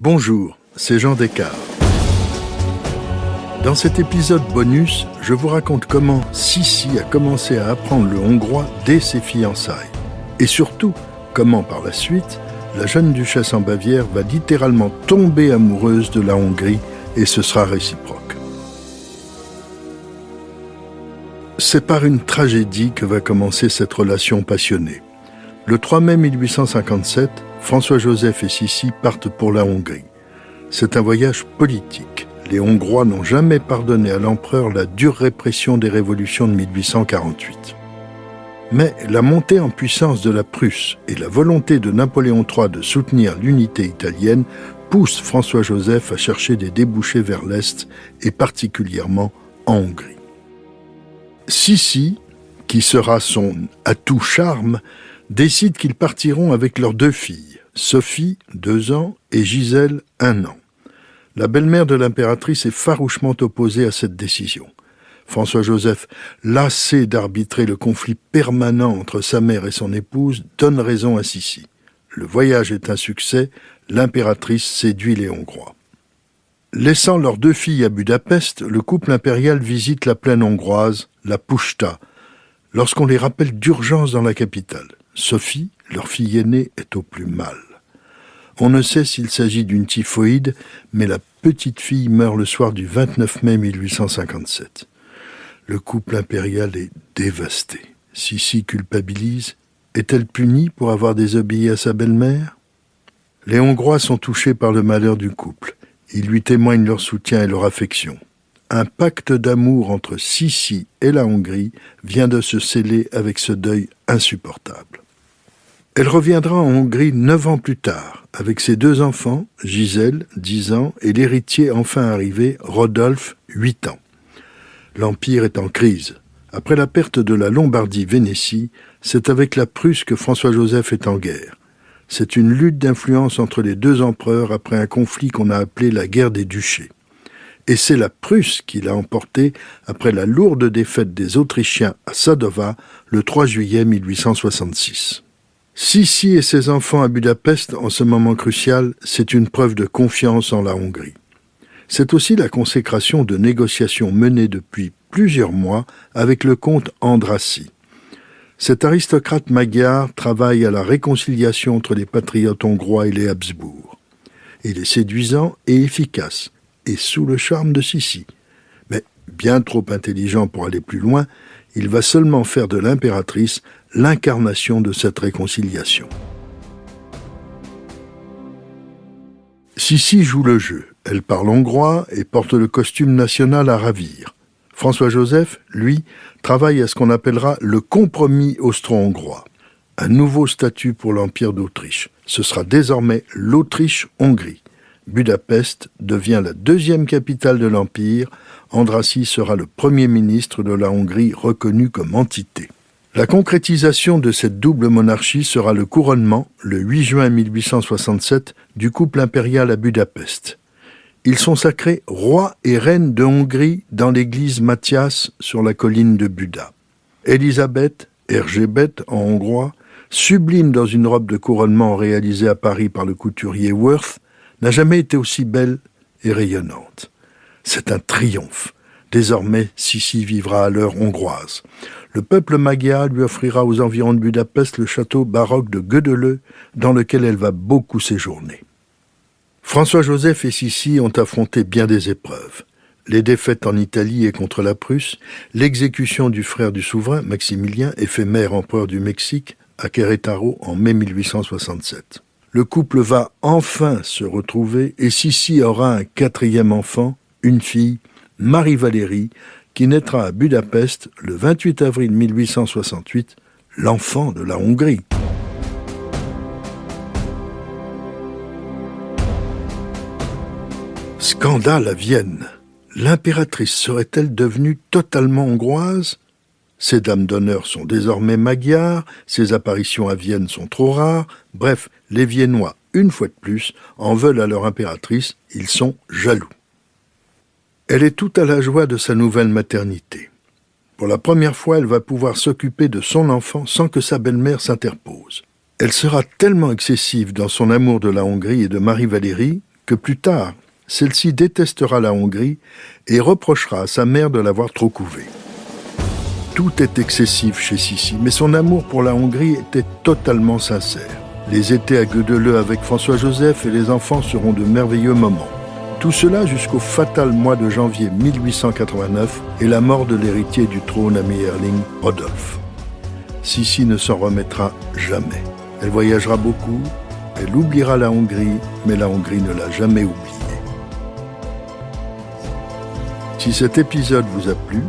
Bonjour, c'est Jean Descartes. Dans cet épisode bonus, je vous raconte comment Sissi a commencé à apprendre le hongrois dès ses fiançailles. Et surtout, comment par la suite, la jeune duchesse en Bavière va littéralement tomber amoureuse de la Hongrie et ce sera réciproque. C'est par une tragédie que va commencer cette relation passionnée. Le 3 mai 1857, François-Joseph et Sissi partent pour la Hongrie. C'est un voyage politique. Les Hongrois n'ont jamais pardonné à l'empereur la dure répression des révolutions de 1848. Mais la montée en puissance de la Prusse et la volonté de Napoléon III de soutenir l'unité italienne poussent François-Joseph à chercher des débouchés vers l'Est et particulièrement en Hongrie. Sissi, qui sera son atout charme, décide qu'ils partiront avec leurs deux filles, Sophie, 2 ans, et Gisèle, 1 an. La belle-mère de l'impératrice est farouchement opposée à cette décision. François-Joseph, lassé d'arbitrer le conflit permanent entre sa mère et son épouse, donne raison à Sissi. Le voyage est un succès, l'impératrice séduit les Hongrois. Laissant leurs 2 filles à Budapest, le couple impérial visite la plaine hongroise, la Puszta, lorsqu'on les rappelle d'urgence dans la capitale. Sophie, leur fille aînée, est au plus mal. On ne sait s'il s'agit d'une typhoïde, mais la petite fille meurt le soir du 29 mai 1857. Le couple impérial est dévasté. Sissi culpabilise. Est-elle punie pour avoir désobéi à sa belle-mère ? Les Hongrois sont touchés par le malheur du couple. Ils lui témoignent leur soutien et leur affection. Un pacte d'amour entre Sissi et la Hongrie vient de se sceller avec ce deuil insupportable. Elle reviendra en Hongrie 9 ans plus tard, avec ses 2 enfants, Gisèle, 10 ans, et l'héritier enfin arrivé, Rodolphe, 8 ans. L'Empire est en crise. Après la perte de la Lombardie-Vénétie, c'est avec la Prusse que François-Joseph est en guerre. C'est une lutte d'influence entre les 2 empereurs après un conflit qu'on a appelé la guerre des duchés. Et c'est la Prusse qui l'a emporté après la lourde défaite des Autrichiens à Sadowa le 3 juillet 1866. Sissi et ses enfants à Budapest, en ce moment crucial, c'est une preuve de confiance en la Hongrie. C'est aussi la consécration de négociations menées depuis plusieurs mois avec le comte Andrassy. Cet aristocrate magyar travaille à la réconciliation entre les patriotes hongrois et les Habsbourg. Il est séduisant et efficace, et sous le charme de Sissi. Mais bien trop intelligent pour aller plus loin, il va seulement faire de l'impératrice l'incarnation de cette réconciliation. Sissi joue le jeu. Elle parle hongrois et porte le costume national à ravir. François-Joseph, lui, travaille à ce qu'on appellera le compromis austro-hongrois. Un nouveau statut pour l'Empire d'Autriche. Ce sera désormais l'Autriche-Hongrie. Budapest devient la 2e capitale de l'Empire. Andrassy sera le premier ministre de la Hongrie reconnu comme entité. La concrétisation de cette double monarchie sera le couronnement, le 8 juin 1867, du couple impérial à Budapest. Ils sont sacrés rois et reines de Hongrie dans l'église Matthias sur la colline de Buda. Élisabeth, Erzsébet en hongrois, sublime dans une robe de couronnement réalisée à Paris par le couturier Worth, n'a jamais été aussi belle et rayonnante. C'est un triomphe. Désormais, Sissi vivra à l'heure hongroise. Le peuple magyar lui offrira aux environs de Budapest le château baroque de Gödöllő, dans lequel elle va beaucoup séjourner. François-Joseph et Sissi ont affronté bien des épreuves. Les défaites en Italie et contre la Prusse, l'exécution du frère du souverain, Maximilien, éphémère empereur du Mexique, à Querétaro en mai 1867. Le couple va enfin se retrouver et Sissi aura un 4e enfant, une fille, Marie-Valérie, qui naîtra à Budapest le 28 avril 1868, l'enfant de la Hongrie. Scandale à Vienne. L'impératrice serait-elle devenue totalement hongroise ? Ses dames d'honneur sont désormais magyares, ses apparitions à Vienne sont trop rares. Bref, les Viennois, une fois de plus, en veulent à leur impératrice, ils sont jaloux. Elle est tout à la joie de sa nouvelle maternité. Pour la première fois, elle va pouvoir s'occuper de son enfant sans que sa belle-mère s'interpose. Elle sera tellement excessive dans son amour de la Hongrie et de Marie-Valérie que plus tard, celle-ci détestera la Hongrie et reprochera à sa mère de l'avoir trop couvée. Tout est excessif chez Sissi, mais son amour pour la Hongrie était totalement sincère. Les étés à Guedeleu avec François-Joseph et les enfants seront de merveilleux moments. Tout cela jusqu'au fatal mois de janvier 1889 et la mort de l'héritier du trône à Mayerling, Rodolphe. Sissi ne s'en remettra jamais. Elle voyagera beaucoup, elle oubliera la Hongrie, mais la Hongrie ne l'a jamais oubliée. Si cet épisode vous a plu,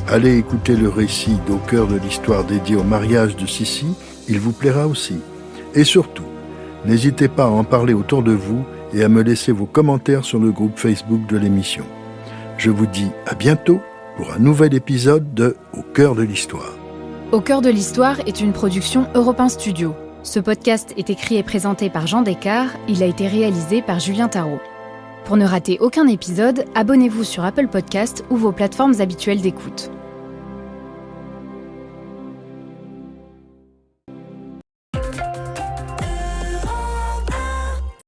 allez écouter le récit d'Au cœur de l'histoire dédié au mariage de Sissi, il vous plaira aussi. Et surtout, n'hésitez pas à en parler autour de vous et à me laisser vos commentaires sur le groupe Facebook de l'émission. Je vous dis à bientôt pour un nouvel épisode de Au cœur de l'histoire. Au cœur de l'histoire est une production Europe 1 Studio. Ce podcast est écrit et présenté par Jean Descartes, il a été réalisé par Julien Tarot. Pour ne rater aucun épisode, abonnez-vous sur Apple Podcasts ou vos plateformes habituelles d'écoute.